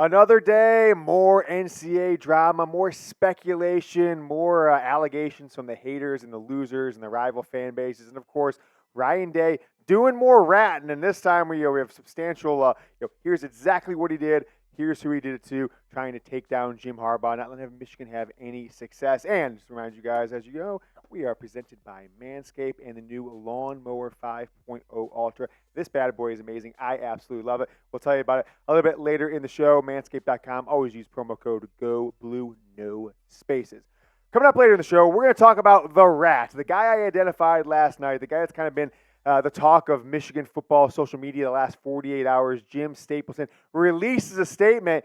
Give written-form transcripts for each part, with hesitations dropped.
Another day, more NCAA drama, more speculation, more allegations from the haters and the losers and the rival fan bases. And of course, Ryan Day doing more ratting. And this time we have substantial, here's exactly what he did. Here's who he did it to, trying to take down Jim Harbaugh, not letting Michigan have any success. And just to remind you guys, as you know, we are presented by Manscaped and the new Lawnmower 5.0 Ultra. This bad boy is amazing. I absolutely love it. We'll tell you about it a little bit later in the show. Manscaped.com. Always use promo code GOBLUE, no spaces. Coming up later in the show, we're going to talk about The Rat, the guy I identified last night, the guy that's kind of been the talk of Michigan football social media the last 48 hours. Jim Stapleton releases a statement,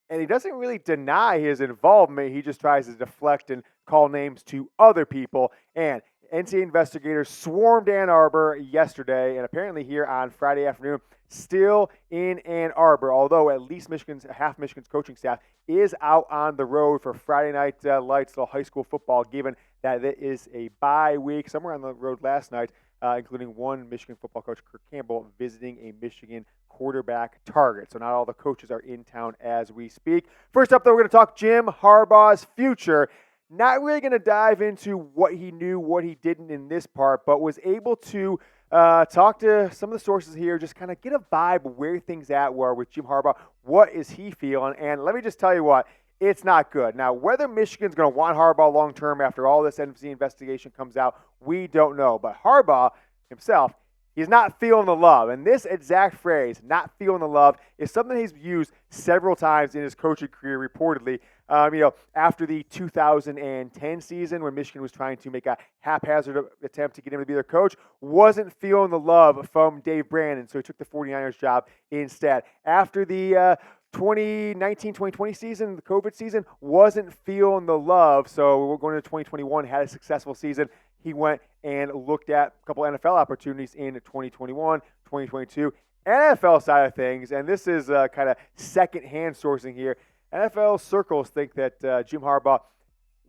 and he doesn't really deny his involvement. He just tries to deflect and call names to other people. And NCAA investigators swarmed Ann Arbor yesterday, and apparently here on Friday afternoon, still in Ann Arbor, although at least half Michigan's coaching staff is out on the road for Friday night lights, little high school football, given that it is a bye week. Somewhere on the road last night, including one Michigan football coach, Kirk Campbell, visiting a Michigan quarterback target. So not all the coaches are in town as we speak. First up, though, we're going to talk Jim Harbaugh's future. Not really going to dive into what he knew, what he didn't in this part, but was able to talk to some of the sources here, just kind of get a vibe of where things were with Jim Harbaugh. What is he feeling? And let me just tell you what, it's not good. Now, whether Michigan's going to want Harbaugh long-term after all this NC investigation comes out, we don't know. But Harbaugh himself, he's not feeling the love. And this exact phrase, not feeling the love, is something he's used several times in his coaching career, reportedly. After the 2010 season, when Michigan was trying to make a haphazard attempt to get him to be their coach, wasn't feeling the love from Dave Brandon, so he took the 49ers job instead. After the 2019-2020 season, the COVID season, wasn't feeling the love, so we're going into 2021, had a successful season. He went and looked at a couple NFL opportunities in 2021, 2022. NFL side of things, and this is kind of second-hand sourcing here, NFL circles think that Jim Harbaugh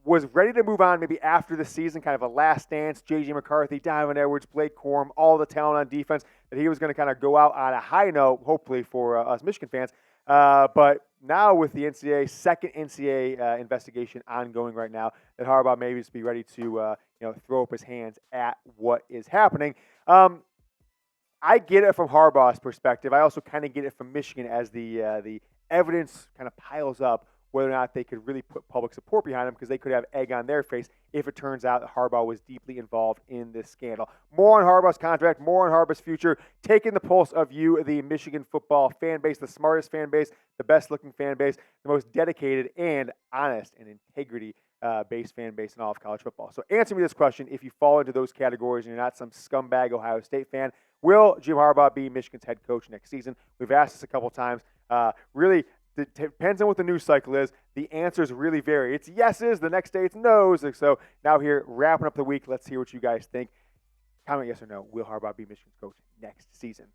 was ready to move on maybe after the season, kind of a last dance, J.J. McCarthy, Donovan Edwards, Blake Corum, all the talent on defense, that he was going to kind of go out on a high note, hopefully for us Michigan fans. But now with the second NCAA investigation ongoing right now, that Harbaugh maybe just be ready to throw up his hands at what is happening. I get it from Harbaugh's perspective. I also kind of get it from Michigan as the evidence kind of piles up, whether or not they could really put public support behind him, because they could have egg on their face if it turns out that Harbaugh was deeply involved in this scandal. More on Harbaugh's contract, more on Harbaugh's future, taking the pulse of you, the Michigan football fan base, the smartest fan base, the best-looking fan base, the most dedicated and honest and integrity-based fan base in all of college football. So answer me this question. If you fall into those categories and you're not some scumbag Ohio State fan, will Jim Harbaugh be Michigan's head coach next season? We've asked this a couple times. Really, it depends on what the news cycle is. The answers really vary. It's yeses, the next day it's no's. So now here, wrapping up the week, let's hear what you guys think. Comment yes or no. Will Harbaugh be Michigan's coach next season?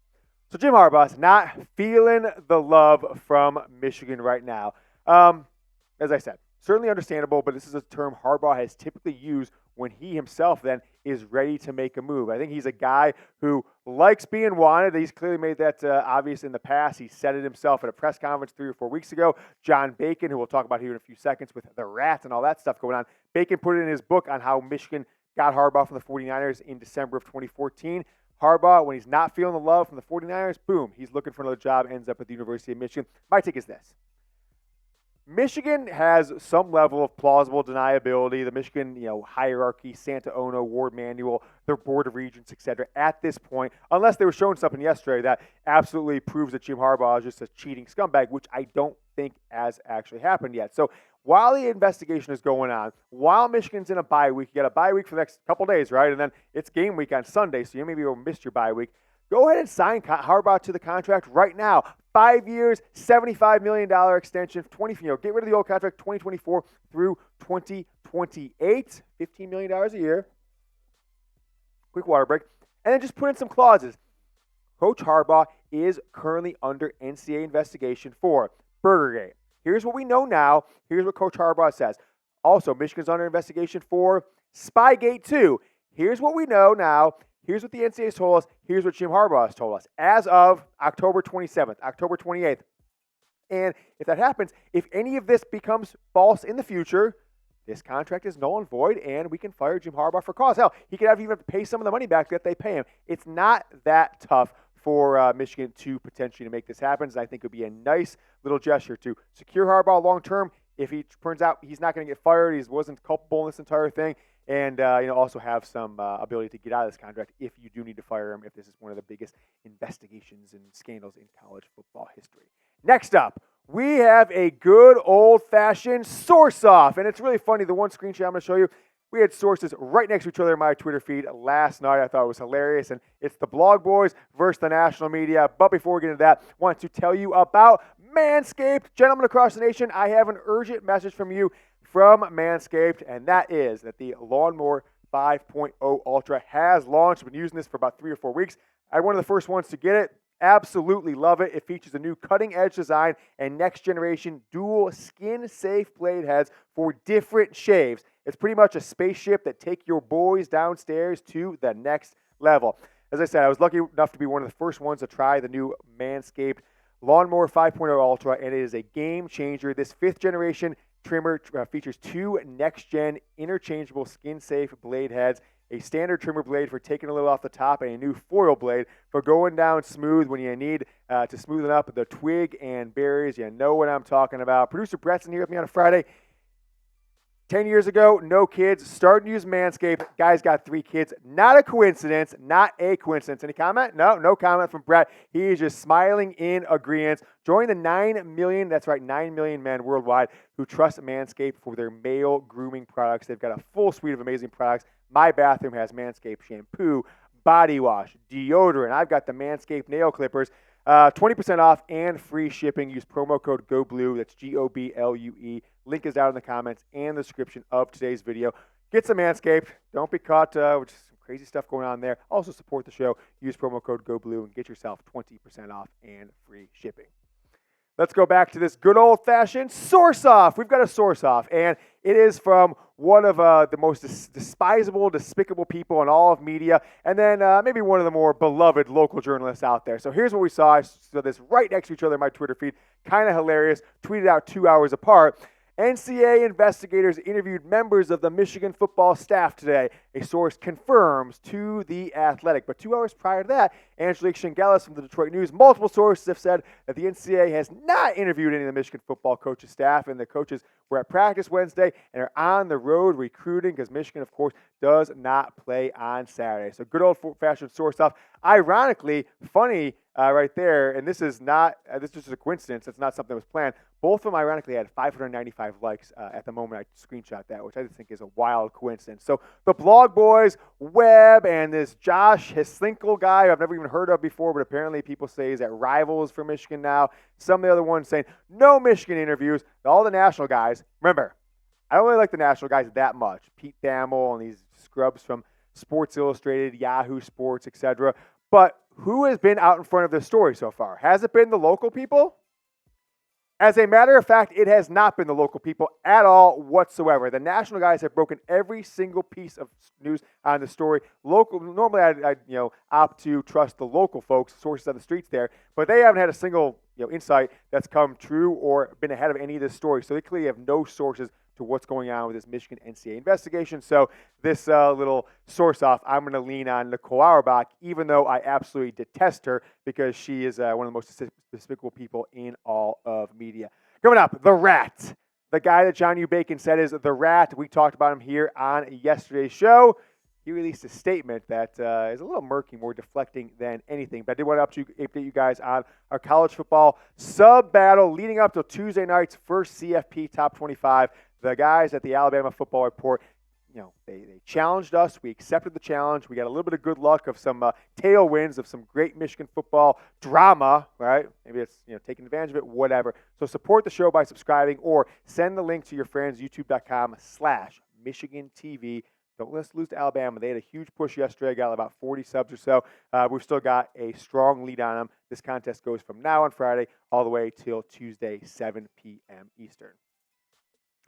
So Jim Harbaugh's not feeling the love from Michigan right now. As I said, certainly understandable, but this is a term Harbaugh has typically used when he himself then is ready to make a move. I think he's a guy who likes being wanted. He's clearly made that obvious in the past. He said it himself at a press conference 3 or 4 weeks ago. John Bacon, who we'll talk about here in a few seconds with the Rat and all that stuff going on, Bacon put it in his book on how Michigan got Harbaugh from the 49ers in December of 2014. Harbaugh, when he's not feeling the love from the 49ers, boom, he's looking for another job, ends up at the University of Michigan. My take is this. Michigan has some level of plausible deniability. The Michigan, hierarchy, Santa Ono, Ward Manual, their Board of Regents, etc. at this point, unless they were showing something yesterday that absolutely proves that Jim Harbaugh is just a cheating scumbag, which I don't think has actually happened yet. So while the investigation is going on, while Michigan's in a bye week, you got a bye week for the next couple days, right? And then it's game week on Sunday, so you maybe will miss your bye week. Go ahead and sign Harbaugh to the contract right now. 5 years, $75 million extension. Get rid of the old contract, 2024 through 2028. $15 million a year. Quick water break. And then just put in some clauses. Coach Harbaugh is currently under NCAA investigation for Burgergate. Here's what we know now. Here's what Coach Harbaugh says. Also, Michigan's under investigation for Spygate 2. Here's what we know now. Here's what the NCAA has told us. Here's what Jim Harbaugh has told us. As of October 27th, October 28th, And if that happens, if any of this becomes false in the future, this contract is null and void, and we can fire Jim Harbaugh for cause. Hell, he could even have to pay some of the money back that they pay him. It's not that tough for Michigan to potentially make this happen. And I think it would be a nice little gesture to secure Harbaugh long term. If he turns out he's not going to get fired, he wasn't culpable in this entire thing, and also have some ability to get out of this contract if you do need to fire him, if this is one of the biggest investigations and scandals in college football history. Next up, we have a good old-fashioned source-off, and it's really funny. The one screenshot I'm going to show you, we had sources right next to each other in my Twitter feed last night. I thought it was hilarious, and it's the blog boys versus the national media. But before we get into that, I want to tell you about Manscaped. Gentlemen across the nation, I have an urgent message from you from Manscaped, and that is that the Lawnmower 5.0 Ultra has launched. I've been using this for about 3 or 4 weeks. I'm one of the first ones to get it. Absolutely love it. It features a new cutting-edge design and next-generation dual skin-safe blade heads for different shaves. It's pretty much a spaceship that take your boys downstairs to the next level. As I said, I was lucky enough to be one of the first ones to try the new Manscaped Lawnmower 5.0 Ultra, and it is a game changer. This 5th-generation trimmer features 2 next-gen interchangeable skin-safe blade heads, a standard trimmer blade for taking a little off the top, and a new foil blade for going down smooth when you need to smoothen up the twig and berries. You know what I'm talking about. Producer Brett's in here with me on a Friday. 10 years ago, no kids, starting to use Manscaped. Guy's got 3 kids. Not a coincidence. Not a coincidence. Any comment? No comment from Brett. He is just smiling in agreement. Join the 9 million, that's right, 9 million men worldwide who trust Manscaped for their male grooming products. They've got a full suite of amazing products. My bathroom has Manscaped shampoo, body wash, deodorant. I've got the Manscaped nail clippers. 20% off and free shipping. Use promo code GOBLUE. That's GOBLUE. Link is down in the comments and the description of today's video. Get some Manscaped. Don't be caught with some crazy stuff going on there. Also support the show. Use promo code GOBLUE and get yourself 20% off and free shipping. Let's go back to this good old-fashioned source-off. We've got a source-off, and it is from one of the most despisable, despicable people in all of media, and then maybe one of the more beloved local journalists out there. So here's what we saw. I saw this right next to each other in my Twitter feed. Kind of hilarious. Tweeted out 2 hours apart. NCAA investigators interviewed members of the Michigan football staff today. A source confirms to The Athletic. But 2 hours prior to that, Angelique Shingelis from the Detroit News, multiple sources have said that the NCAA has not interviewed any of the Michigan football coaches' staff, and the coaches were at practice Wednesday and are on the road recruiting because Michigan, of course, does not play on Saturday. So good old-fashioned source stuff. Ironically, funny right there, and this is this is just a coincidence. It's not something that was planned. Both of them, ironically, had 595 likes at the moment I screenshot that, which I just think is a wild coincidence. So the blog boys, Webb, and this Josh Hislinkle guy I've never even heard of before, but apparently people say he's at Rivals for Michigan now. Some of the other ones saying no Michigan interviews. All the national guys. Remember, I don't really like the national guys that much. Pete Thamel and these scrubs from Sports Illustrated, Yahoo Sports, etc. But who has been out in front of this story so far? Has it been the local people? As a matter of fact, it has not been the local people at all whatsoever. The national guys have broken every single piece of news on the story. Normally, I'd opt to trust the local folks, sources on the streets there, but they haven't had a single insight that's come true or been ahead of any of this story. So they clearly have no sources to what's going on with this Michigan NCAA investigation. So this little source off, I'm going to lean on Nicole Auerbach, even though I absolutely detest her because she is one of the most despicable people in all of media. Coming up, The Rat. The guy that John U. Bacon said is The Rat. We talked about him here on yesterday's show. He released a statement that is a little murky, more deflecting than anything. But I did want to update you guys on our college football sub-battle leading up to Tuesday night's first CFP Top 25. The guys at the Alabama Football Report, they challenged us. We accepted the challenge. We got a little bit of good luck of some tailwinds of some great Michigan football drama, right? Maybe it's, taking advantage of it, whatever. So support the show by subscribing or send the link to your friends, youtube.com/Michigan TV. Don't let us lose to Alabama. They had a huge push yesterday. Got about 40 subs or so. We've still got a strong lead on them. This contest goes from now on Friday all the way till Tuesday, 7 p.m. Eastern.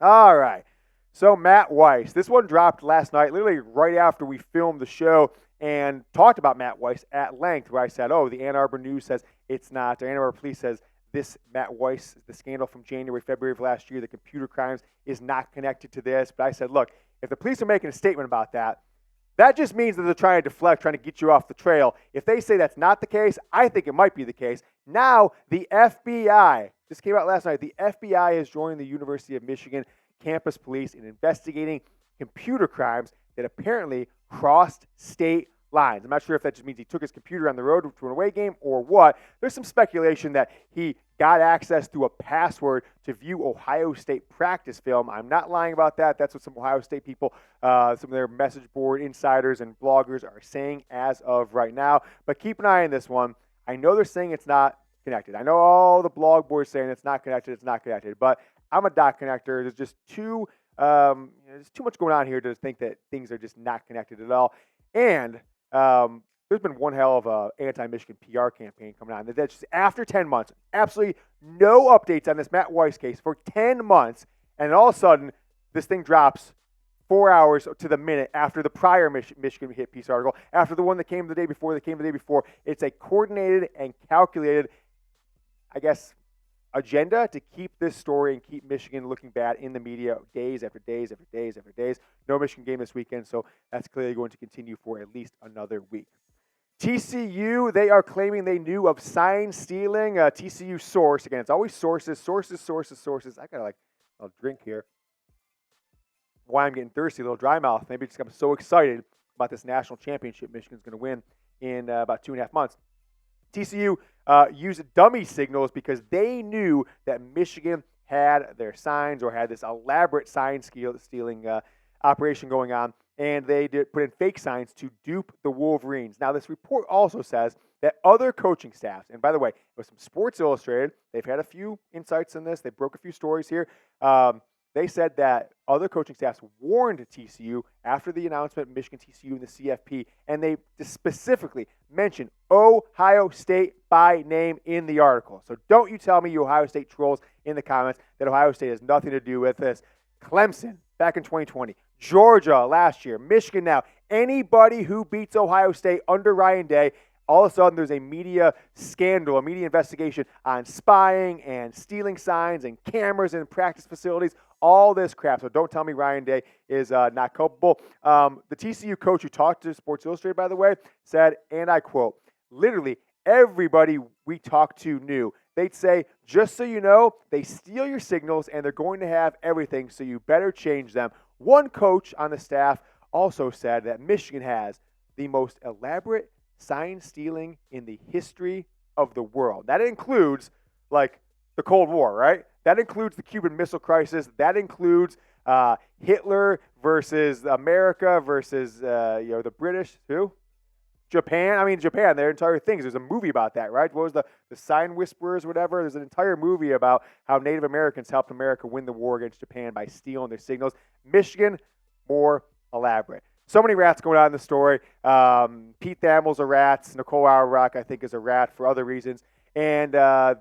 All right. So Matt Weiss. This one dropped last night, literally right after we filmed the show and talked about Matt Weiss at length, where I said, the Ann Arbor News says it's not, or Ann Arbor Police says this Matt Weiss, the scandal from January, February of last year, the computer crimes, is not connected to this. But I said, look, if the police are making a statement about that, that just means that they're trying to deflect, trying to get you off the trail. If they say that's not the case, I think it might be the case. Now, the FBI, this came out last night, the FBI has joined the University of Michigan campus police in investigating computer crimes that apparently crossed state lines. I'm not sure if that just means he took his computer on the road to an away game or what. There's some speculation that he got access through a password to view Ohio State practice film. I'm not lying about that. That's what some Ohio State people, some of their message board insiders and bloggers are saying as of right now. But keep an eye on this one. I know they're saying it's not connected. I know all the blog boards saying it's not connected, but I'm a dot connector. There's just there's too much going on here to think that things are just not connected at all. And there's been one hell of a anti-Michigan PR campaign coming on. That's just after 10 months, absolutely no updates on this Matt Weiss case for 10 months, and all of a sudden, this thing drops 4 hours to the minute after the prior Michigan Hit Piece article, after the one that came the day before, It's a coordinated and calculated, I guess, agenda to keep this story and keep Michigan looking bad in the media days after days after days after days. No Michigan game this weekend, so that's clearly going to continue for at least another week. TCU, they are claiming they knew of sign stealing. TCU source, again, it's always sources. I got a drink here. Why I'm getting thirsty, a little dry mouth. Maybe just I'm so excited about this national championship Michigan's going to win in about 2.5 months. TCU used dummy signals because they knew that Michigan had their signs or had this elaborate sign stealing operation going on, and they did put in fake signs to dupe the Wolverines. Now, this report also says that other coaching staffs, and by the way, it was from Sports Illustrated. They've had a few insights in this. They broke a few stories here. They said that other coaching staffs warned TCU after the announcement, Michigan, TCU, and the CFP, and they specifically mentioned Ohio State by name in the article. So don't you tell me, you Ohio State trolls in the comments, that Ohio State has nothing to do with this. Clemson, back in 2020. Georgia last year. Michigan now. Anybody who beats Ohio State under Ryan Day, all of a sudden there's a media scandal, a media investigation on spying and stealing signs and cameras in practice facilities, all this crap. So don't tell me Ryan Day is not culpable. The TCU coach who talked to Sports Illustrated, by the way, said, and I quote, literally everybody we talked to knew. They'd say, just so you know, they steal your signals and they're going to have everything, so you better change them. One coach on the staff also said that Michigan has the most elaborate sign stealing in the history of the world. That includes, like, the Cold War, right? That includes the Cuban Missile Crisis. That includes Hitler versus America versus the British. Who? Japan. I mean, Japan. Their entire things. There's a movie about that, right? What was the Sign Whisperers or whatever? There's an entire movie about how Native Americans helped America win the war against Japan by stealing their signals. Michigan, more elaborate. So many rats going on in the story. Pete Thamel's a rat. Nicole Auerbach, I think, is a rat for other reasons. And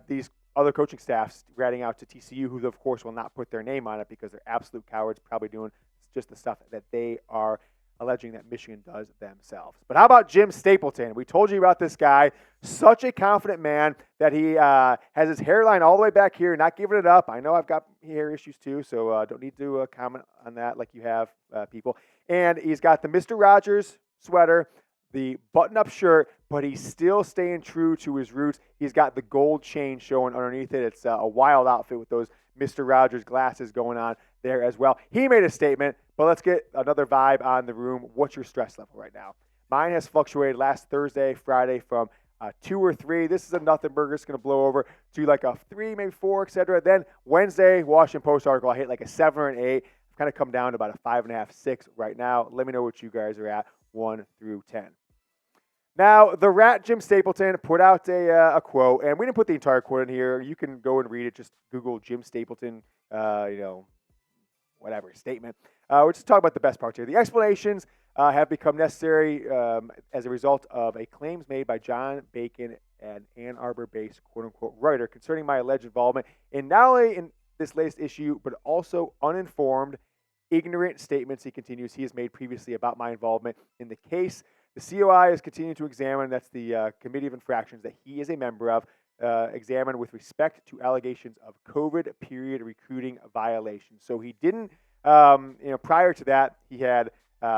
these other coaching staffs ratting out to TCU, who, of course, will not put their name on it because they're absolute cowards, probably doing just the stuff that they are alleging that Michigan does themselves. But how about Jim Stapleton? We told you about this guy. Such a confident man that he has his hairline all the way back here, not giving it up. I know I've got hair issues too, so don't need to comment on that like you have, people. And he's got the Mr. Rogers sweater, the button-up shirt, but he's still staying true to his roots. He's got the gold chain showing underneath it. It's a wild outfit with those Mr. Rogers glasses going on there as well. He made a statement, but let's get another vibe on the room. What's your stress level right now? Mine has fluctuated last Thursday, Friday from 2 or 3. This is a nothing burger. It's going to blow over to like a 3, maybe 4, etc. Then Wednesday, Washington Post article, I hit like a 7 or an 8. I've kind of come down to about a 5.5, 6 right now. Let me know what you guys are at, 1 through 10. Now, the rat Jim Stapleton put out a quote, and we didn't put the entire quote in here. You can go and read it. Just Google Jim Stapleton, statement. We're just talking about the best parts here. The explanations have become necessary as a result of a claims made by John Bacon, an Ann Arbor-based quote-unquote writer, concerning my alleged involvement in not only in this latest issue, but also uninformed, ignorant statements, he continues, he has made previously about my involvement in the case. The COI is continuing to examine, that's the Committee of Infractions that he is a member of, examined with respect to allegations of COVID period recruiting violations. So he didn't, prior to that, he had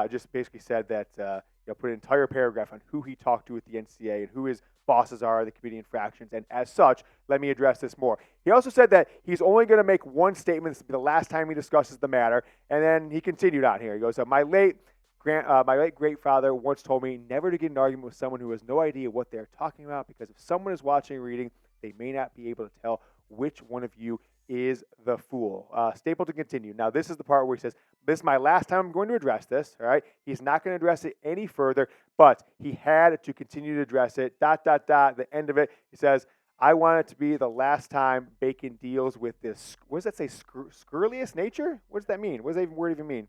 just basically said that, put an entire paragraph on who he talked to at the NCAA and who his bosses are, the committee infractions, and as such, let me address this more. He also said that he's only going to make one statement. This will be the last time he discusses the matter, and then he continued on here. He goes, my late great-father once told me never to get in an argument with someone who has no idea what they're talking about, because if someone is watching or reading, they may not be able to tell which one of you is the fool. Stapleton continued. Now, this is the part where he says, this is my last time I'm going to address this, all right? He's not going to address it any further, but he had to continue to address it, ... The end of it, he says, I want it to be the last time Bacon deals with this, what does that say, scurrilous nature? What does that mean? What does that word even mean?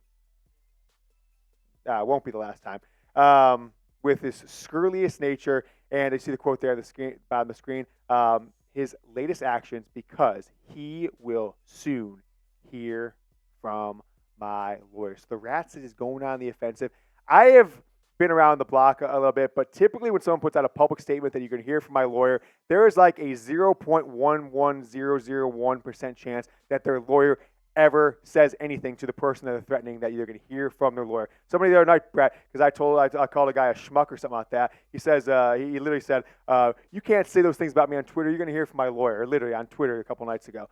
Won't be the last time. With this scurrilous nature, and you see the quote there on the screen, bottom of the screen, his latest actions, because he will soon hear from my lawyers. The Rat is going on the offensive. I have been around the block a little bit, but typically when someone puts out a public statement that you're going to hear from my lawyer, there is like a 0.11001% chance that their lawyer ever says anything to the person that they're threatening that you're going to hear from their lawyer. Somebody the other night, Brett, because I called a guy a schmuck or something like that. He says, he literally said, you can't say those things about me on Twitter. You're going to hear from my lawyer, literally on Twitter a couple nights ago.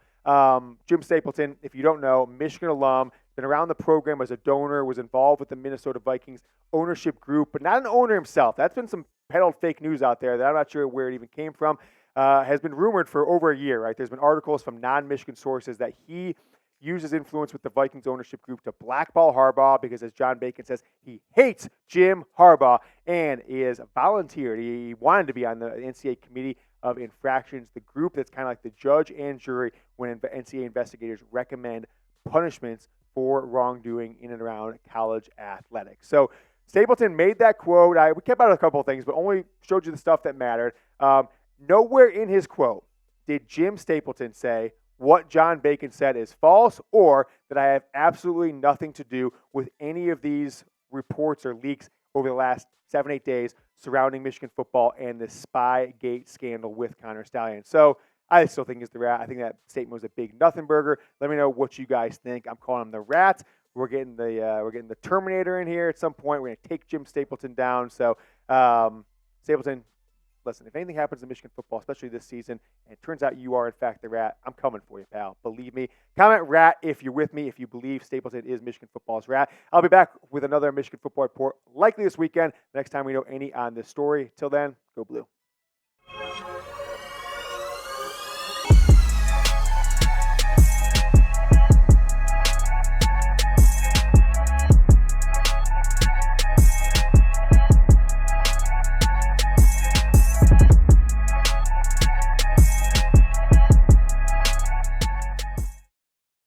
Jim Stapleton, if you don't know, Michigan alum, been around the program as a donor, was involved with the Minnesota Vikings ownership group, but not an owner himself. That's been some peddled fake news out there that I'm not sure where it even came from. Has been rumored for over a year, right? There's been articles from non-Michigan sources that he uses influence with the Vikings ownership group to blackball Harbaugh because, as John Bacon says, he hates Jim Harbaugh and is volunteered. He wanted to be on the NCAA Committee of Infractions, the group that's kind of like the judge and jury when NCAA investigators recommend punishments for wrongdoing in and around college athletics. So Stapleton made that quote. We kept out a couple of things, but only showed you the stuff that mattered. Nowhere in his quote did Jim Stapleton say what John Bacon said is false, or that I have absolutely nothing to do with any of these reports or leaks over the last 7-8 days surrounding Michigan football and the Spygate scandal with Connor Stalions. So I still think he's the Rat. I think that statement was a big nothing burger. Let me know what you guys think. I'm calling him the Rat. We're getting the Terminator in here at some point. We're going to take Jim Stapleton down. So Stapleton, listen, if anything happens in Michigan football, especially this season, and it turns out you are, in fact, the Rat, I'm coming for you, pal. Believe me. Comment Rat if you're with me, if you believe Stapleton is Michigan football's Rat. I'll be back with another Michigan football report, likely this weekend, next time we know any on this story. Till then, go Blue.